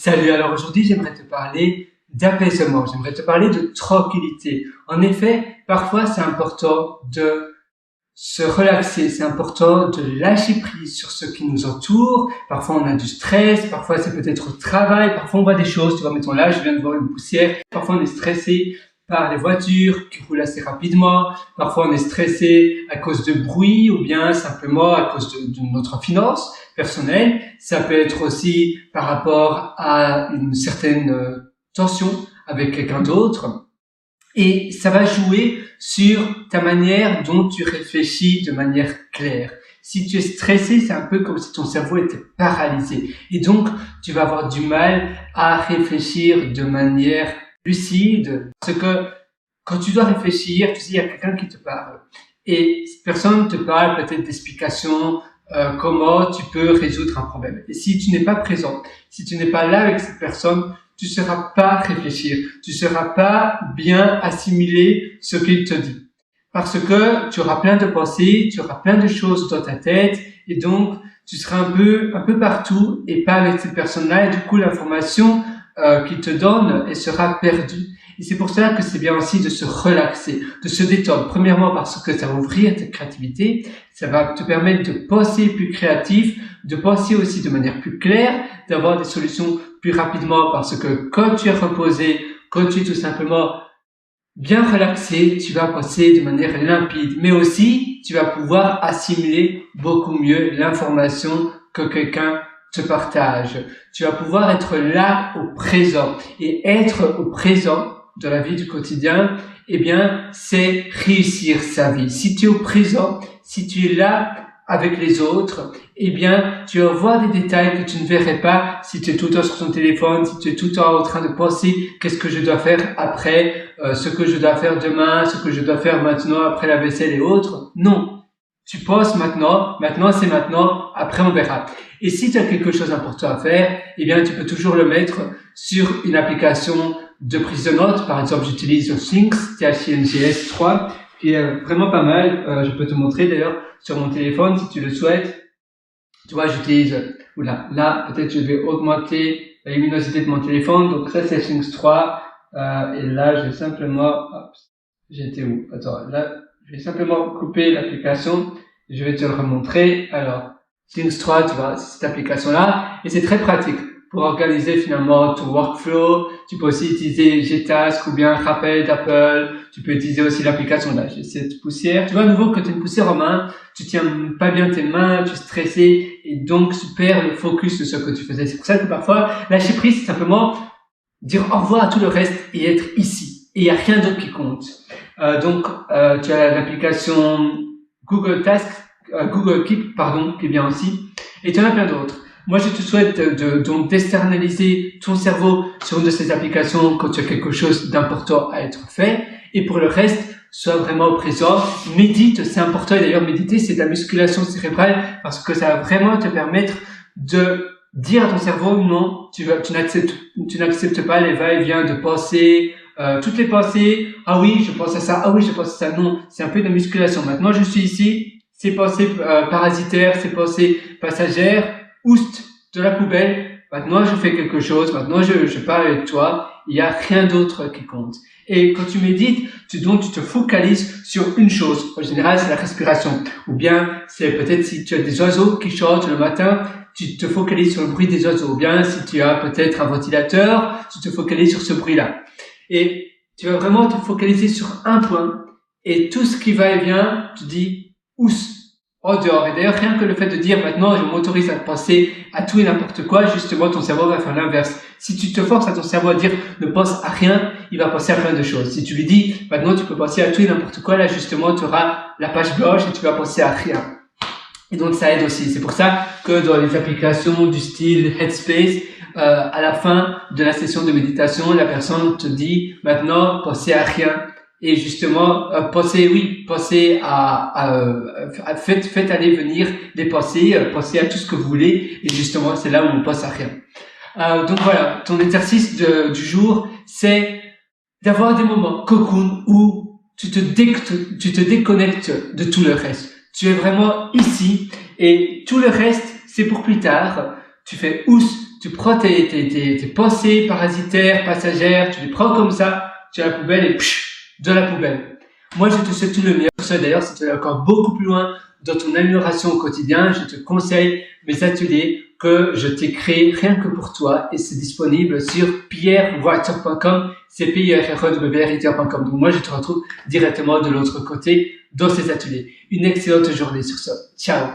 Salut, alors aujourd'hui j'aimerais te parler d'apaisement, j'aimerais te parler de tranquillité. En effet, parfois c'est important de se relaxer, c'est important de lâcher prise sur ce qui nous entoure. Parfois on a du stress, parfois c'est peut-être au travail, parfois on voit des choses, tu vois, mettons là, je viens de voir une poussière. Parfois on est stressé par les voitures qui roulent assez rapidement, parfois on est stressé à cause de bruit ou bien simplement à cause de notre finance personnelle. Ça peut être aussi par rapport à une certaine tension avec quelqu'un d'autre. Et ça va jouer sur ta manière dont tu réfléchis de manière claire. Si tu es stressé, c'est un peu comme si ton cerveau était paralysé. Et donc, tu vas avoir du mal à réfléchir de manière lucide. Parce que quand tu dois réfléchir, tu sais, il y a quelqu'un qui te parle. Et cette personne te parle peut-être d'explications, comment tu peux résoudre un problème. Et si tu n'es pas présent, si tu n'es pas là avec cette personne, tu ne sauras pas réfléchir, tu ne sauras pas bien assimiler ce qu'il te dit. Parce que tu auras plein de pensées, tu auras plein de choses dans ta tête, et donc tu seras un peu partout et pas avec cette personne-là, et du coup l'information qu'il te donne, elle sera perdue. Et c'est pour cela que c'est bien aussi de se relaxer, de se détendre. Premièrement parce que ça va ouvrir ta créativité, ça va te permettre de penser plus créatif, de penser aussi de manière plus claire, d'avoir des solutions plus rapidement parce que quand tu es reposé, quand tu es tout simplement bien relaxé, tu vas penser de manière limpide, mais aussi tu vas pouvoir assimiler beaucoup mieux l'information que quelqu'un te partage. Tu vas pouvoir être là au présent, et être au présent de la vie du quotidien, eh bien, c'est réussir sa vie. Si tu es au présent, si tu es là avec les autres, eh bien, tu vas voir des détails que tu ne verrais pas si tu es tout le temps sur ton téléphone, si tu es tout le temps en train de penser qu'est-ce que je dois faire après, ce que je dois faire demain, ce que je dois faire maintenant après la vaisselle et autres. Non. Tu penses maintenant c'est maintenant, après on verra. Et si tu as quelque chose d'important à faire, eh bien, tu peux toujours le mettre sur une application de prise de notes. Par exemple, j'utilise Things, THNGS 3, qui est vraiment pas mal. Je peux te montrer d'ailleurs sur mon téléphone si tu le souhaites. Tu vois, j'utilise, là, peut-être je vais augmenter la luminosité de mon téléphone. Donc ça, c'est Things 3. Et là, je vais simplement, j'étais où? Attends, là, je vais simplement couper l'application. Je vais te le remontrer. Alors, Things 3, tu vois, c'est cette application-là. Et c'est très pratique pour organiser finalement ton workflow. Tu peux aussi utiliser Gtask ou bien Rappel d'Apple. Tu peux utiliser aussi l'application là. J'ai cette poussière. Tu vois, à nouveau, quand tu as une poussière en main, tu tiens pas bien tes mains, tu es stressé et donc tu perds le focus de ce que tu faisais. C'est pour ça que parfois, lâcher prise, c'est simplement dire au revoir à tout le reste et être ici. Et il n'y a rien d'autre qui compte. Donc, tu as l'application Google Keep, qui est bien aussi. Et tu en as plein d'autres. Moi, je te souhaite donc d'externaliser ton cerveau sur une de ces applications quand tu as quelque chose d'important à être fait. Et pour le reste, sois vraiment au présent. Médite, c'est important. Et d'ailleurs, méditer, c'est de la musculation cérébrale parce que ça va vraiment te permettre de dire à ton cerveau, non, tu n'acceptes pas les va-et-vient de pensées, toutes les pensées. Ah oui, je pense à ça. Ah oui, je pense à ça. Non, c'est un peu de la musculation. Maintenant, je suis ici. Ces pensées parasitaires, ces pensées passagères, oust, de la poubelle. Maintenant, je fais quelque chose. Maintenant, je parle avec toi. Il n'y a rien d'autre qui compte. Et quand tu médites, tu te focalises sur une chose. En général, c'est la respiration. Ou bien, c'est peut-être si tu as des oiseaux qui chantent le matin, tu te focalises sur le bruit des oiseaux. Ou bien, si tu as peut-être un ventilateur, tu te focalises sur ce bruit-là. Et tu vas vraiment te focaliser sur un point. Et tout ce qui va et vient, tu dis, ous, en dehors. Et d'ailleurs, rien que le fait de dire maintenant, je m'autorise à penser à tout et n'importe quoi, justement, ton cerveau va faire l'inverse. Si tu te forces à ton cerveau à dire ne pense à rien, il va penser à plein de choses. Si tu lui dis maintenant, tu peux penser à tout et n'importe quoi, là, justement, tu auras la page blanche et tu vas penser à rien. Et donc, ça aide aussi. C'est pour ça que dans les applications du style Headspace, à la fin de la session de méditation, la personne te dit maintenant, pensez à rien. Et justement, pensez à faites aller venir des pensées, pensez à tout ce que vous voulez, et justement, c'est là où on pense à rien. Donc voilà, ton exercice du jour, c'est d'avoir des moments cocoon où tu te déconnectes de tout le reste. Tu es vraiment ici, et tout le reste, c'est pour plus tard. Tu fais ous, tu prends tes pensées parasitaires, passagères, tu les prends comme ça, tu as la poubelle et de la poubelle. Moi, je te souhaite tout le meilleur. Pour ça, d'ailleurs, si tu veux encore beaucoup plus loin dans ton amélioration au quotidien, je te conseille mes ateliers que je t'ai créés rien que pour toi et c'est disponible sur pierrewriter.com, pierrewriter.com. Donc moi, je te retrouve directement de l'autre côté dans ces ateliers. Une excellente journée sur ça. Ciao!